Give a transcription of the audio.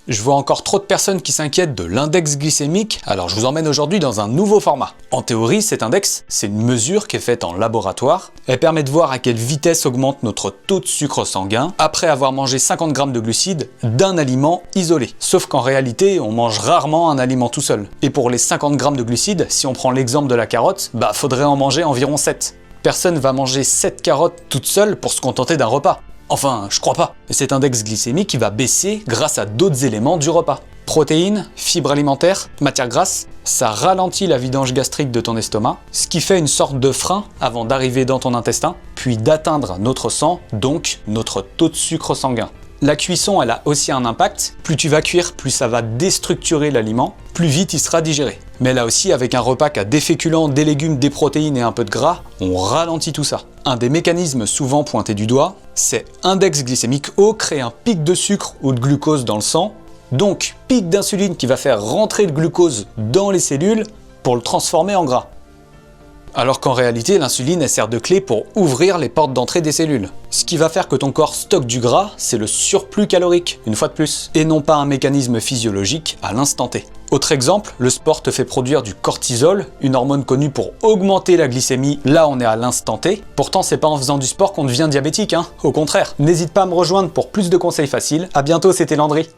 Je vois encore trop de personnes qui s'inquiètent de l'index glycémique, alors je vous emmène aujourd'hui dans un nouveau format. En théorie, cet index, c'est une mesure qui est faite en laboratoire. Elle permet de voir à quelle vitesse augmente notre taux de sucre sanguin après avoir mangé 50 g de glucides d'un aliment isolé. Sauf qu'en réalité, on mange rarement un aliment tout seul. Et pour les 50 g de glucides, si on prend l'exemple de la carotte, faudrait en manger environ 7. Personne va manger 7 carottes toute seule pour se contenter d'un repas. Enfin, je crois pas. Cet index glycémique il va baisser grâce à d'autres éléments du repas. Protéines, fibres alimentaires, matières grasses, ça ralentit la vidange gastrique de ton estomac, ce qui fait une sorte de frein avant d'arriver dans ton intestin, puis d'atteindre notre sang, donc notre taux de sucre sanguin. La cuisson, elle a aussi un impact. Plus tu vas cuire, plus ça va déstructurer l'aliment, plus vite il sera digéré. Mais là aussi, avec un repas qui a des féculents, des légumes, des protéines et un peu de gras, on ralentit tout ça. Un des mécanismes souvent pointés du doigt, c'est index glycémique haut crée un pic de sucre ou de glucose dans le sang, donc pic d'insuline qui va faire rentrer le glucose dans les cellules pour le transformer en gras. Alors qu'en réalité, l'insuline elle sert de clé pour ouvrir les portes d'entrée des cellules. Ce qui va faire que ton corps stocke du gras, c'est le surplus calorique, une fois de plus, et non pas un mécanisme physiologique à l'instant T. Autre exemple, le sport te fait produire du cortisol, une hormone connue pour augmenter la glycémie, là on est à l'instant T. Pourtant c'est pas en faisant du sport qu'on devient diabétique, au contraire. N'hésite pas à me rejoindre pour plus de conseils faciles. À bientôt, c'était Landry.